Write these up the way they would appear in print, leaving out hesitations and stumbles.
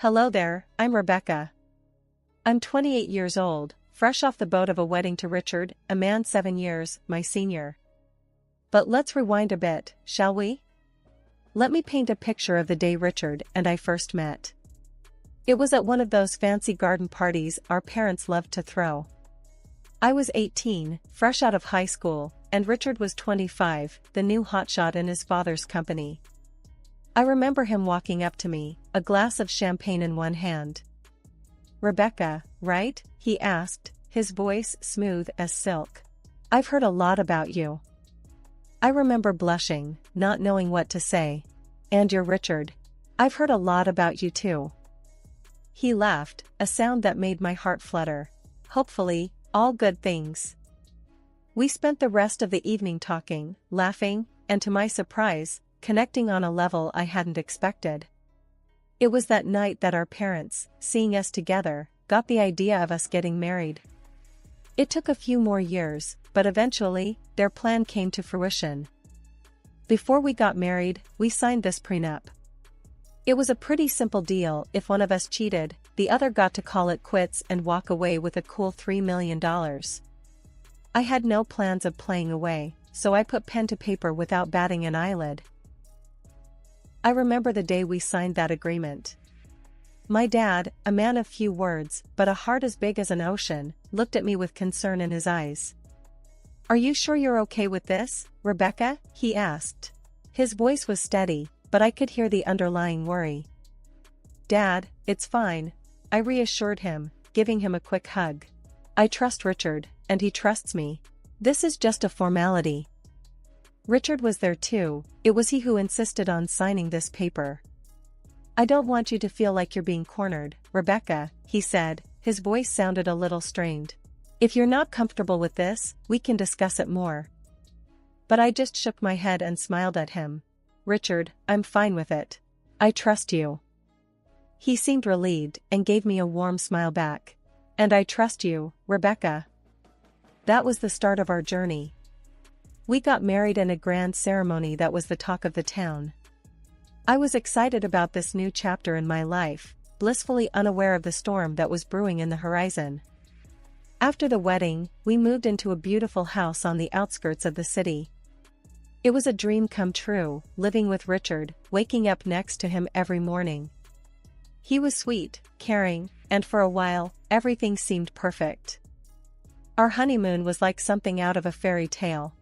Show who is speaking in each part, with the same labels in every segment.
Speaker 1: Hello there, I'm Rebecca. I'm 28 years old, fresh off the boat of a wedding to Richard, a man 7 years, my senior. But let's rewind a bit, shall we? Let me paint a picture of the day Richard and I first met. It was at one of those fancy garden parties our parents loved to throw. I was 18, fresh out of high school, and Richard was 25, the new hotshot in his father's company. I remember him walking up to me, a glass of champagne in one hand. "Rebecca, right?" he asked, his voice smooth as silk. "I've heard a lot about you." I remember blushing, not knowing what to say. "And you're Richard. I've heard a lot about you too." He laughed, a sound that made my heart flutter. Hopefully, all good things. We spent the rest of the evening talking, laughing, and to my surprise, connecting on a level I hadn't expected. It was that night that our parents, seeing us together, got the idea of us getting married. It took a few more years, but eventually, their plan came to fruition. Before we got married, we signed this prenup. It was a pretty simple deal. If one of us cheated, the other got to call it quits and walk away with a cool $3 million. I had no plans of playing away, so I put pen to paper without batting an eyelid. I remember the day we signed that agreement. My dad, a man of few words, but a heart as big as an ocean, looked at me with concern in his eyes. "Are you sure you're okay with this, Rebecca?" he asked. His voice was steady, but I could hear the underlying worry. "Dad, it's fine," I reassured him, giving him a quick hug. "I trust Richard, and he trusts me. This is just a formality." Richard was there too. It was he who insisted on signing this paper. "I don't want you to feel like you're being cornered, Rebecca," he said, his voice sounded a little strained. "If you're not comfortable with this, we can discuss it more." But I just shook my head and smiled at him. "Richard, I'm fine with it. I trust you." He seemed relieved and gave me a warm smile back. "And I trust you, Rebecca." That was the start of our journey. We got married in a grand ceremony that was the talk of the town. I was excited about this new chapter in my life, blissfully unaware of the storm that was brewing in the horizon. After the wedding, we moved into a beautiful house on the outskirts of the city. It was a dream come true, living with Richard, waking up next to him every morning. He was sweet, caring, and for a while, everything seemed perfect. Our honeymoon was like something out of a fairy tale.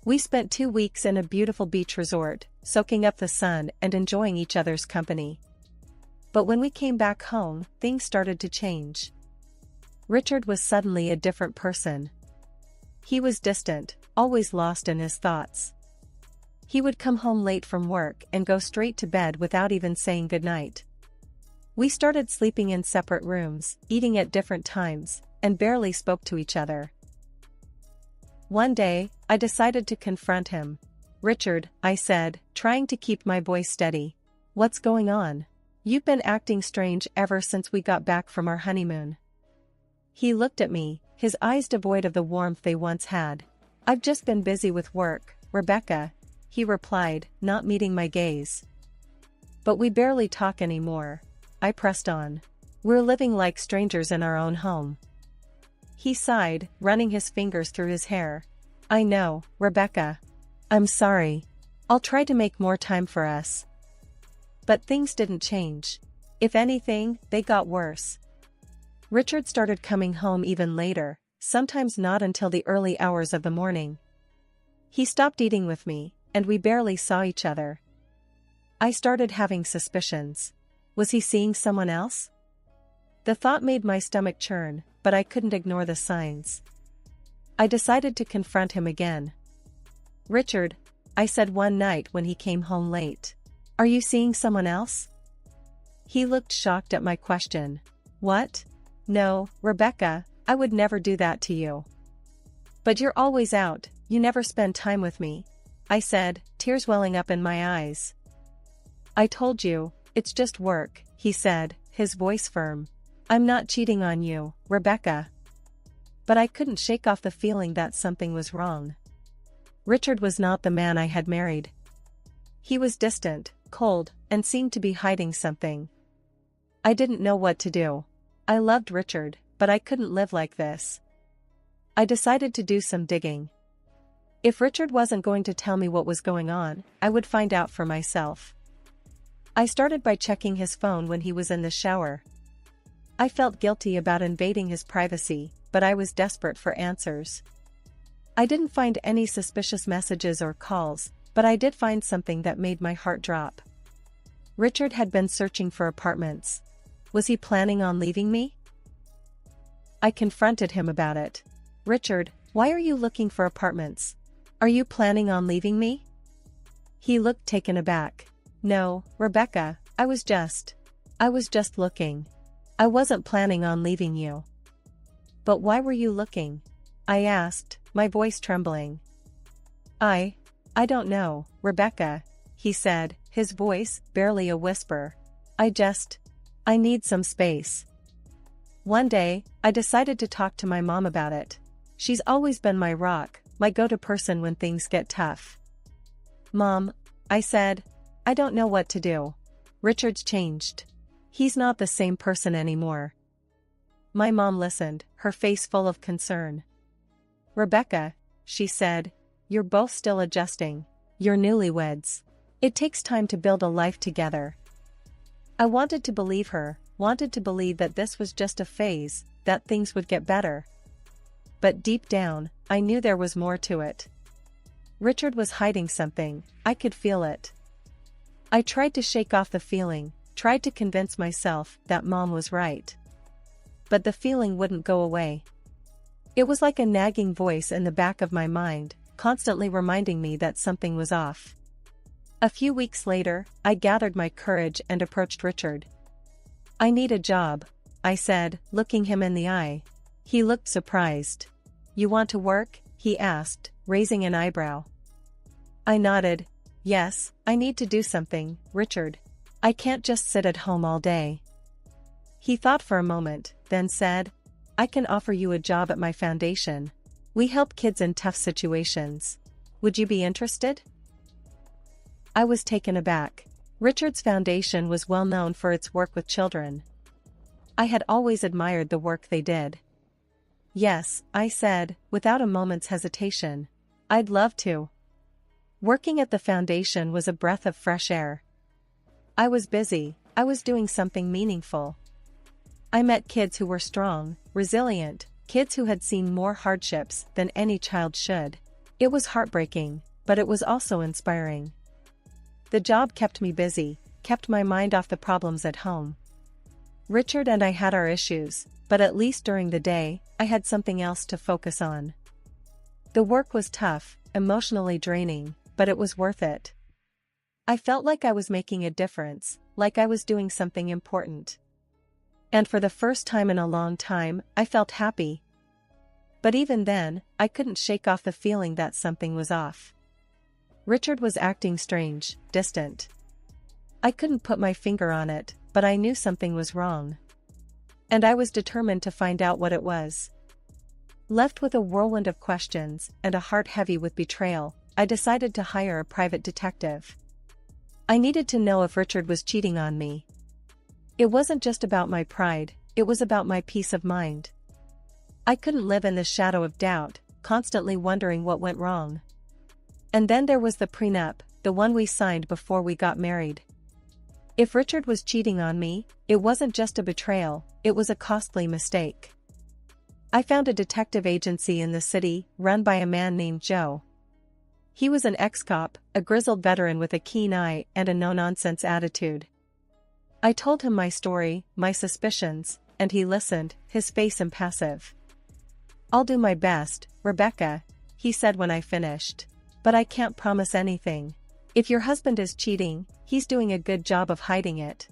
Speaker 1: We spent 2 weeks in a beautiful beach resort, soaking up the sun and enjoying each other's company. But when we came back home, things started to change. Richard was suddenly a different person. He was distant, always lost in his thoughts. He would come home late from work and go straight to bed without even saying goodnight. We started sleeping in separate rooms, eating at different times, and barely spoke to each other. One day, I decided to confront him. "Richard," I said, trying to keep my voice steady. "What's going on? You've been acting strange ever since we got back from our honeymoon." He looked at me, his eyes devoid of the warmth they once had. "I've just been busy with work, Rebecca," he replied, not meeting my gaze. "But we barely talk anymore," I pressed on. "We're living like strangers in our own home." He sighed, running his fingers through his hair. "I know, Rebecca. I'm sorry. I'll try to make more time for us." But things didn't change. If anything, they got worse. Richard started coming home even later, sometimes not until the early hours of the morning. He stopped eating with me, and we barely saw each other. I started having suspicions. Was he seeing someone else? The thought made my stomach churn, but I couldn't ignore the signs. I decided to confront him again. "Richard," I said one night when he came home late, "are you seeing someone else?" He looked shocked at my question. "What? No, Rebecca, I would never do that to you." "But you're always out, you never spend time with me," I said, tears welling up in my eyes. "I told you, it's just work," he said, his voice firm. "I'm not cheating on you, Rebecca." But I couldn't shake off the feeling that something was wrong. Richard was not the man I had married. He was distant, cold, and seemed to be hiding something. I didn't know what to do. I loved Richard, but I couldn't live like this. I decided to do some digging. If Richard wasn't going to tell me what was going on, I would find out for myself. I started by checking his phone when he was in the shower. I felt guilty about invading his privacy, but I was desperate for answers. I didn't find any suspicious messages or calls, but I did find something that made my heart drop. Richard had been searching for apartments. Was he planning on leaving me? I confronted him about it. Richard, why are you looking for apartments? Are you planning on leaving me? He looked taken aback. No, Rebecca, I was just looking. I wasn't planning on leaving you. But why were you looking? I asked, my voice trembling. I don't know, Rebecca, he said, his voice barely a whisper. I need some space. One day, I decided to talk to my mom about it. She's always been my rock, my go-to person when things get tough. Mom, I said, I don't know what to do. Richard's changed. He's not the same person anymore. My mom listened, her face full of concern. Rebecca, she said, you're both still adjusting. You're newlyweds. It takes time to build a life together. I wanted to believe her, wanted to believe that this was just a phase, that things would get better. But deep down, I knew there was more to it. Richard was hiding something, I could feel it. I tried to shake off the feeling, tried to convince myself that Mom was right. But the feeling wouldn't go away. It was like a nagging voice in the back of my mind, constantly reminding me that something was off. A few weeks later, I gathered my courage and approached Richard. I need a job, I said, looking him in the eye. He looked surprised. You want to work? He asked, raising an eyebrow. I nodded. Yes, I need to do something, Richard. I can't just sit at home all day. He thought for a moment, then said, I can offer you a job at my foundation. We help kids in tough situations. Would you be interested? I was taken aback. Richard's foundation was well known for its work with children. I had always admired the work they did. Yes, I said, without a moment's hesitation. I'd love to. Working at the foundation was a breath of fresh air. I was busy, I was doing something meaningful. I met kids who were strong, resilient, kids who had seen more hardships than any child should. It was heartbreaking, but it was also inspiring. The job kept me busy, kept my mind off the problems at home. Richard and I had our issues, but at least during the day, I had something else to focus on. The work was tough, emotionally draining, but it was worth it. I felt like I was making a difference, like I was doing something important. And for the first time in a long time, I felt happy. But even then, I couldn't shake off the feeling that something was off. Richard was acting strange, distant. I couldn't put my finger on it, but I knew something was wrong. And I was determined to find out what it was. Left with a whirlwind of questions and a heart heavy with betrayal, I decided to hire a private detective. I needed to know if Richard was cheating on me. It wasn't just about my pride, it was about my peace of mind. I couldn't live in the shadow of doubt, constantly wondering what went wrong. And then there was the prenup, the one we signed before we got married. If Richard was cheating on me, it wasn't just a betrayal, it was a costly mistake. I found a detective agency in the city, run by a man named Joe. He was an ex-cop, a grizzled veteran with a keen eye and a no-nonsense attitude. I told him my story, my suspicions, and he listened, his face impassive. I'll do my best, Rebecca, he said when I finished. But I can't promise anything. If your husband is cheating, he's doing a good job of hiding it.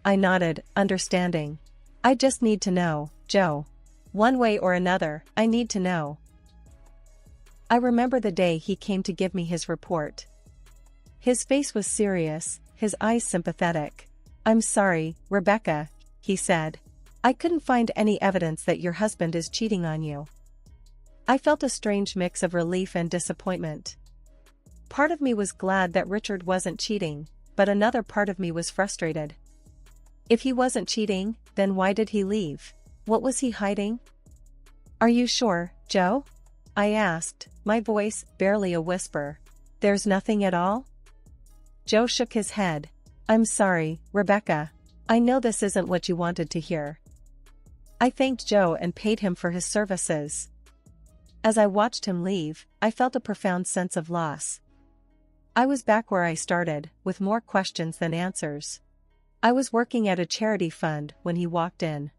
Speaker 1: I nodded, understanding. I just need to know, Joe. One way or another, I need to know. I remember the day he came to give me his report. His face was serious, his eyes sympathetic. I'm sorry, Rebecca, he said. I couldn't find any evidence that your husband is cheating on you. I felt a strange mix of relief and disappointment. Part of me was glad that Richard wasn't cheating, but another part of me was frustrated. If he wasn't cheating, then why did he leave? What was he hiding? Are you sure, Joe? I asked, my voice barely a whisper. There's nothing at all? Joe shook his head. I'm sorry, Rebecca. I know this isn't what you wanted to hear. I thanked Joe and paid him for his services. As I watched him leave, I felt a profound sense of loss. I was back where I started, with more questions than answers. I was working at a charity fund when he walked in.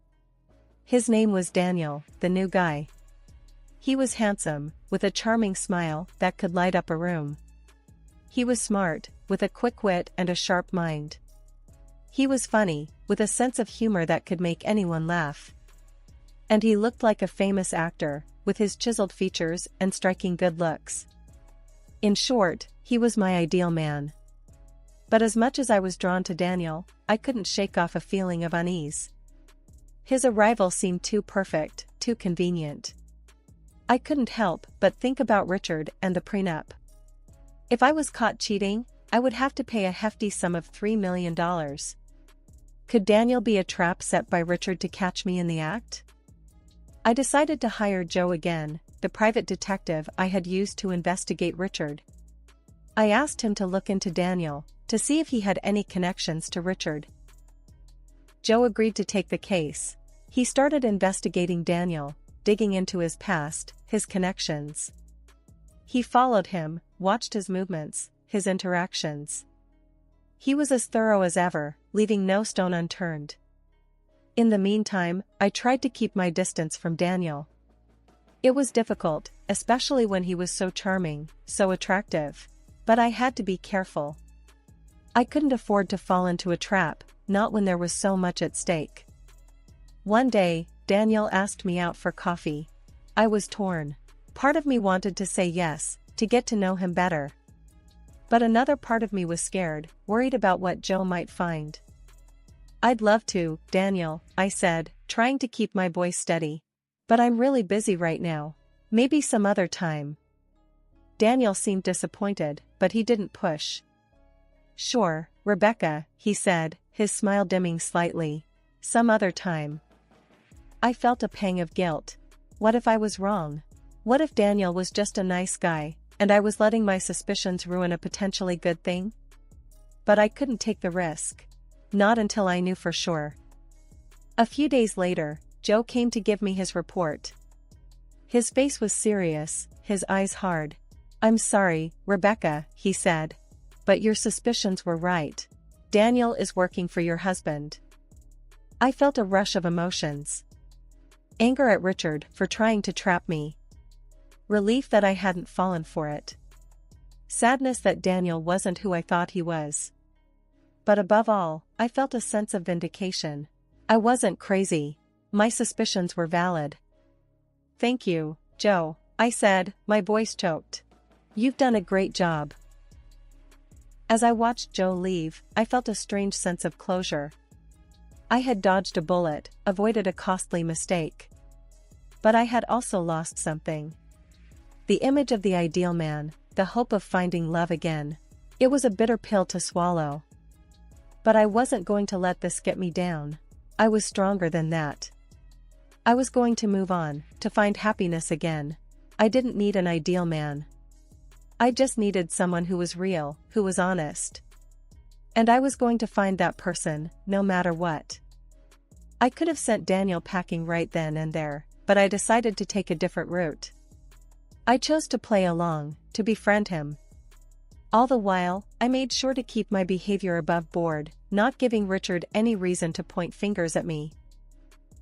Speaker 1: His name was Daniel, the new guy. He was handsome, with a charming smile that could light up a room. He was smart, with a quick wit and a sharp mind. He was funny, with a sense of humor that could make anyone laugh. And he looked like a famous actor, with his chiseled features and striking good looks. In short, he was my ideal man. But as much as I was drawn to Daniel, I couldn't shake off a feeling of unease. His arrival seemed too perfect, too convenient. I couldn't help but think about Richard and the prenup. If I was caught cheating, I would have to pay a hefty sum of $3 million. Could Daniel be a trap set by Richard to catch me in the act? I decided to hire Joe again, the private detective I had used to investigate Richard. I asked him to look into Daniel, to see if he had any connections to Richard. Joe agreed to take the case. He started investigating Daniel, digging into his past, his connections. He followed him, watched his movements, his interactions. He was as thorough as ever, leaving no stone unturned. In the meantime, I tried to keep my distance from Daniel. It was difficult, especially when he was so charming, so attractive. But I had to be careful. I couldn't afford to fall into a trap, not when there was so much at stake. One day, Daniel asked me out for coffee. I was torn. Part of me wanted to say yes, to get to know him better. But another part of me was scared, worried about what Joe might find. I'd love to, Daniel, I said, trying to keep my voice steady. But I'm really busy right now. Maybe some other time. Daniel seemed disappointed, but he didn't push. Sure, Rebecca, he said, his smile dimming slightly. Some other time. I felt a pang of guilt. What if I was wrong? What if Daniel was just a nice guy, and I was letting my suspicions ruin a potentially good thing? But I couldn't take the risk. Not until I knew for sure. A few days later, Joe came to give me his report. His face was serious, his eyes hard. I'm sorry, Rebecca, he said. But your suspicions were right. Daniel is working for your husband. I felt a rush of emotions. Anger at Richard for trying to trap me. Relief that I hadn't fallen for it. Sadness that Daniel wasn't who I thought he was. But above all, I felt a sense of vindication. I wasn't crazy. My suspicions were valid. Thank you, Joe, I said, my voice choked. You've done a great job. As I watched Joe leave, I felt a strange sense of closure. I had dodged a bullet, avoided a costly mistake. But I had also lost something. The image of the ideal man, the hope of finding love again. It was a bitter pill to swallow. But I wasn't going to let this get me down. I was stronger than that. I was going to move on, to find happiness again. I didn't need an ideal man. I just needed someone who was real, who was honest. And I was going to find that person, no matter what. I could have sent Daniel packing right then and there, but I decided to take a different route. I chose to play along, to befriend him. All the while, I made sure to keep my behavior above board, not giving Richard any reason to point fingers at me.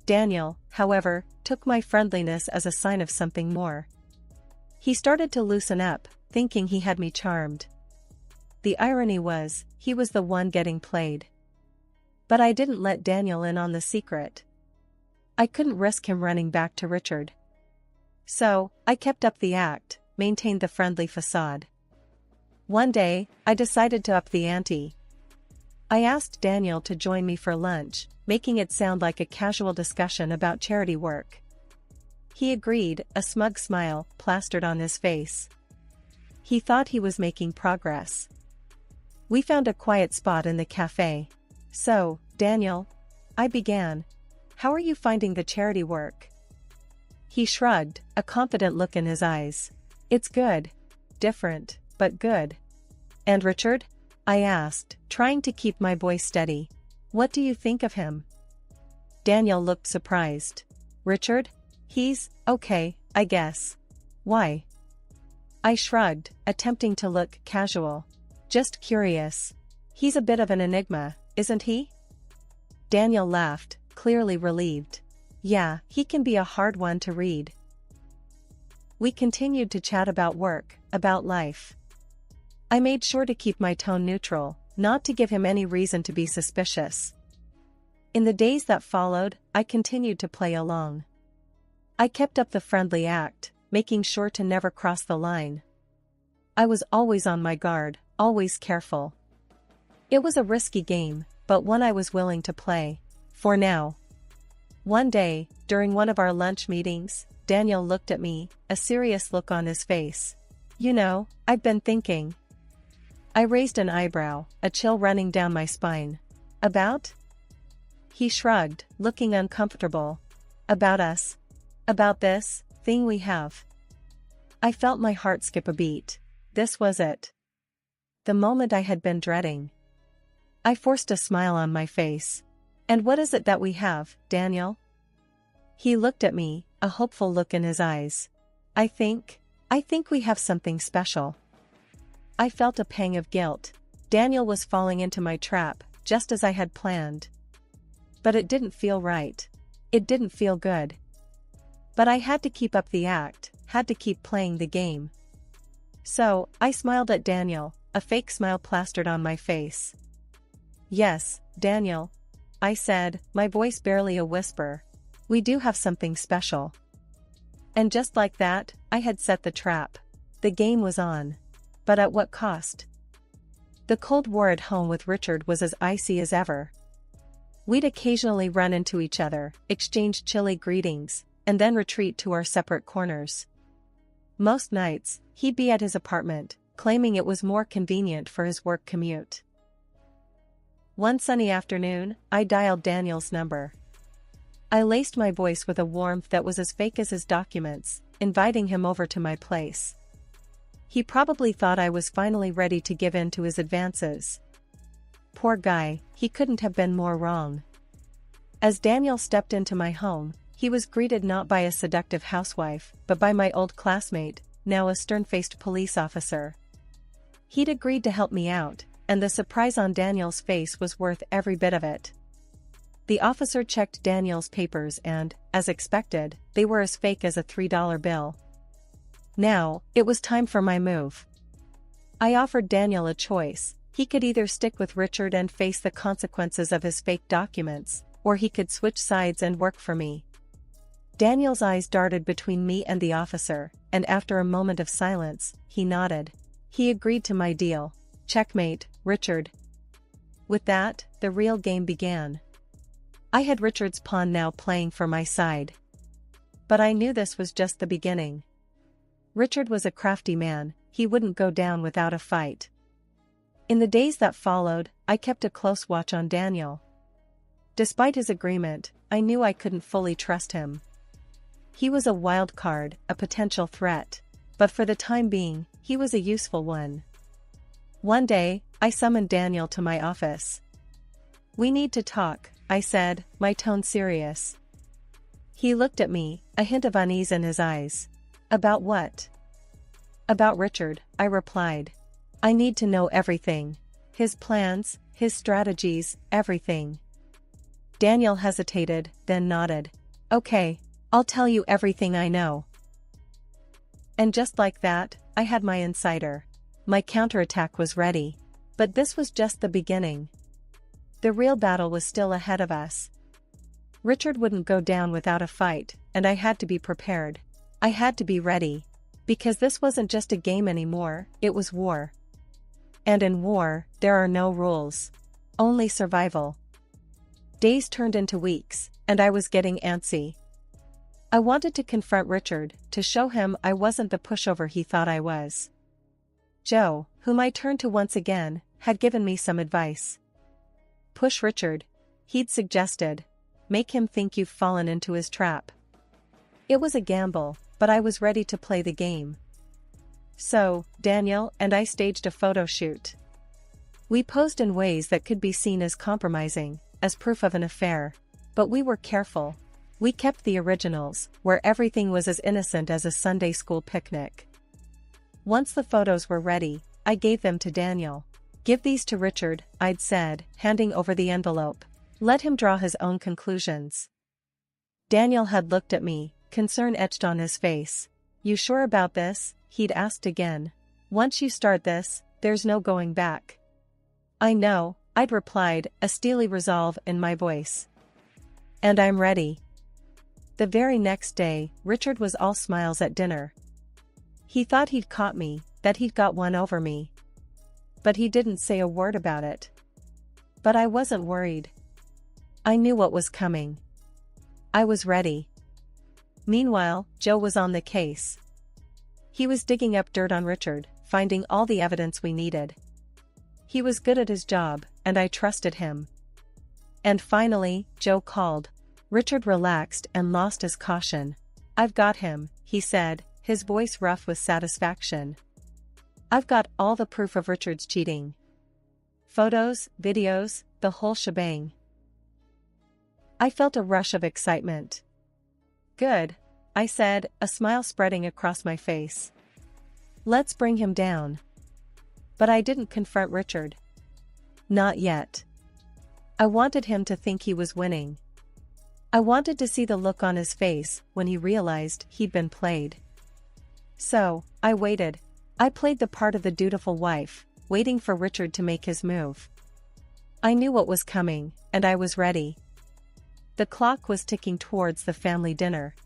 Speaker 1: Daniel, however, took my friendliness as a sign of something more. He started to loosen up, thinking he had me charmed. The irony was, he was the one getting played. But I didn't let Daniel in on the secret. I couldn't risk him running back to Richard. So, I kept up the act, maintained the friendly facade. One day, I decided to up the ante. I asked Daniel to join me for lunch, making it sound like a casual discussion about charity work. He agreed, a smug smile plastered on his face. He thought he was making progress. We found a quiet spot in the cafe. So, Daniel, I began. How are you finding the charity work? He shrugged, a confident look in his eyes. It's good. Different, but good. And Richard? I asked, trying to keep my voice steady. What do you think of him? Daniel looked surprised. Richard? He's okay, I guess. Why? I shrugged, attempting to look casual. Just curious. He's a bit of an enigma, isn't he? Daniel laughed, clearly relieved. Yeah, he can be a hard one to read. We continued to chat about work, about life. I made sure to keep my tone neutral, not to give him any reason to be suspicious. In the days that followed, I continued to play along. I kept up the friendly act, making sure to never cross the line. I was always on my guard, always careful. It was a risky game, but one I was willing to play. For now. One day, during one of our lunch meetings, Daniel looked at me, a serious look on his face. You know, I've been thinking. I raised an eyebrow, a chill running down my spine. About? He shrugged, looking uncomfortable. About us. About this thing we have. I felt my heart skip a beat. This was it. The moment I had been dreading. I forced a smile on my face. And what is it that we have, Daniel? He looked at me, a hopeful look in his eyes. I think we have something special. I felt a pang of guilt. Daniel was falling into my trap, just as I had planned. But it didn't feel right. It didn't feel good. But I had to keep up the act, had to keep playing the game. So, I smiled at Daniel, a fake smile plastered on my face. Yes, Daniel, I said, my voice barely a whisper. We do have something special. And just like that, I had set the trap. The game was on. But at what cost? The Cold War at home with Richard was as icy as ever. We'd occasionally run into each other, exchange chilly greetings, and then retreat to our separate corners. Most nights, he'd be at his apartment, claiming it was more convenient for his work commute. One sunny afternoon, I dialed Daniel's number. I laced my voice with a warmth that was as fake as his documents, inviting him over to my place. He probably thought I was finally ready to give in to his advances. Poor guy, he couldn't have been more wrong. As Daniel stepped into my home, he was greeted not by a seductive housewife, but by my old classmate, now a stern-faced police officer. He'd agreed to help me out, and the surprise on Daniel's face was worth every bit of it. The officer checked Daniel's papers and, as expected, they were as fake as a $3 bill. Now, it was time for my move. I offered Daniel a choice. He could either stick with Richard and face the consequences of his fake documents, or he could switch sides and work for me. Daniel's eyes darted between me and the officer, and after a moment of silence, he nodded. He agreed to my deal. Checkmate, Richard. With that, the real game began. I had Richard's pawn now playing for my side. But I knew this was just the beginning. Richard was a crafty man, he wouldn't go down without a fight. In the days that followed, I kept a close watch on Daniel. Despite his agreement, I knew I couldn't fully trust him. He was a wild card, a potential threat, but for the time being, he was a useful one. One day, I summoned Daniel to my office. We need to talk, I said, my tone serious. He looked at me, a hint of unease in his eyes. About what? About Richard, I replied. I need to know everything. His plans, his strategies, everything. Daniel hesitated, then nodded. Okay, I'll tell you everything I know. And just like that, I had my insider. My counterattack was ready. But this was just the beginning. The real battle was still ahead of us. Richard wouldn't go down without a fight, and I had to be prepared. I had to be ready. Because this wasn't just a game anymore, it was war. And in war, there are no rules. Only survival. Days turned into weeks, and I was getting antsy. I wanted to confront Richard, to show him I wasn't the pushover he thought I was. Joe, whom I turned to once again, had given me some advice. Push Richard, he'd suggested, make him think you've fallen into his trap. It was a gamble, but I was ready to play the game. So, Daniel and I staged a photo shoot. We posed in ways that could be seen as compromising, as proof of an affair. But we were careful. We kept the originals, where everything was as innocent as a Sunday school picnic. Once the photos were ready, I gave them to Daniel. "Give these to Richard," I'd said, handing over the envelope. "Let him draw his own conclusions." Daniel had looked at me, concern etched on his face. "You sure about this?" he'd asked again. "Once you start this, there's no going back." "I know," I'd replied, a steely resolve in my voice. "And I'm ready." The very next day, Richard was all smiles at dinner. He thought he'd caught me, that he'd got one over me. But he didn't say a word about it. But I wasn't worried. I knew what was coming. I was ready. Meanwhile, Joe was on the case. He was digging up dirt on Richard, finding all the evidence we needed. He was good at his job, and I trusted him. And finally, Joe called. Richard relaxed and lost his caution. "I've got him," he said, his voice rough with satisfaction. "I've got all the proof of Richard's cheating. Photos, videos, the whole shebang." I felt a rush of excitement. "Good," I said, a smile spreading across my face. "Let's bring him down." But I didn't confront Richard. Not yet. I wanted him to think he was winning. I wanted to see the look on his face when he realized he'd been played. So, I waited. I played the part of the dutiful wife, waiting for Richard to make his move. I knew what was coming, and I was ready. The clock was ticking towards the family dinner.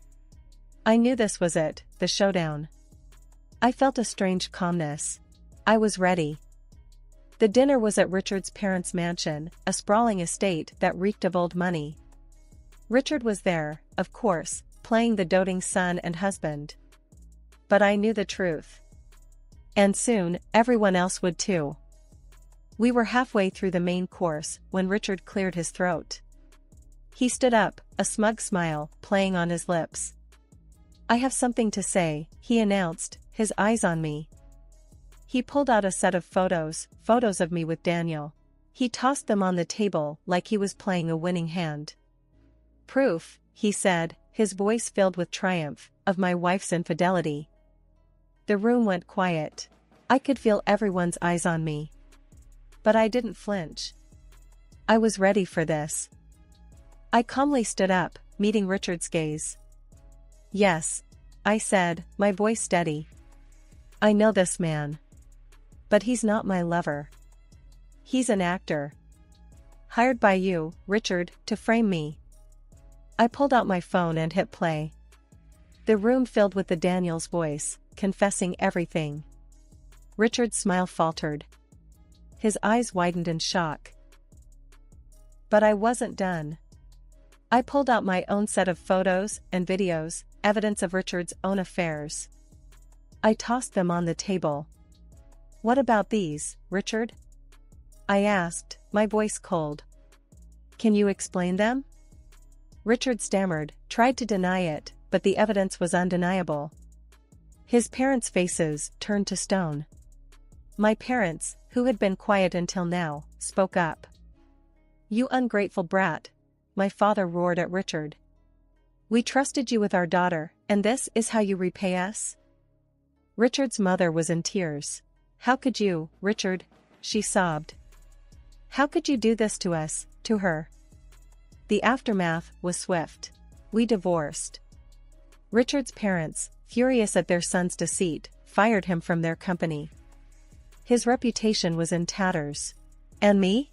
Speaker 1: I knew this was it, the showdown. I felt a strange calmness. I was ready. The dinner was at Richard's parents' mansion, a sprawling estate that reeked of old money. Richard was there, of course, playing the doting son and husband. But I knew the truth. And soon, everyone else would too. We were halfway through the main course when Richard cleared his throat. He stood up, a smug smile playing on his lips. "I have something to say," he announced, his eyes on me. He pulled out a set of photos of me with Daniel. He tossed them on the table like he was playing a winning hand. "Proof," he said, his voice filled with triumph, "of my wife's infidelity." The room went quiet. I could feel everyone's eyes on me. But I didn't flinch. I was ready for this. I calmly stood up, meeting Richard's gaze. "Yes," I said, my voice steady. "I know this man. But he's not my lover. He's an actor. Hired by you, Richard, to frame me." I pulled out my phone and hit play. The room filled with the Daniel's voice, confessing everything. Richard's smile faltered. His eyes widened in shock. But I wasn't done. I pulled out my own set of photos and videos, evidence of Richard's own affairs. I tossed them on the table. "What about these, Richard?" I asked, my voice cold. "Can you explain them?" Richard stammered, tried to deny it, but the evidence was undeniable. His parents' faces turned to stone. My parents, who had been quiet until now, spoke up. "You ungrateful brat," my father roared at Richard. "We trusted you with our daughter, and this is how you repay us?" Richard's mother was in tears. "How could you, Richard?" she sobbed. "How could you do this to us, to her?" The aftermath was swift. We divorced. Richard's parents, furious at their son's deceit, fired him from their company. His reputation was in tatters. And me?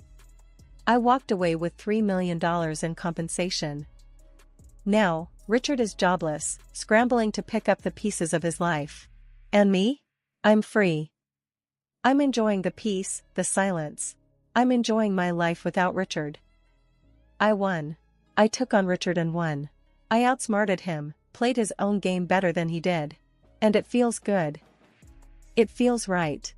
Speaker 1: I walked away with $3 million in compensation. Now, Richard is jobless, scrambling to pick up the pieces of his life. And me? I'm free. I'm enjoying the peace, the silence. I'm enjoying my life without Richard. I won. I took on Richard and won. I outsmarted him, played his own game better than he did. And it feels good. It feels right.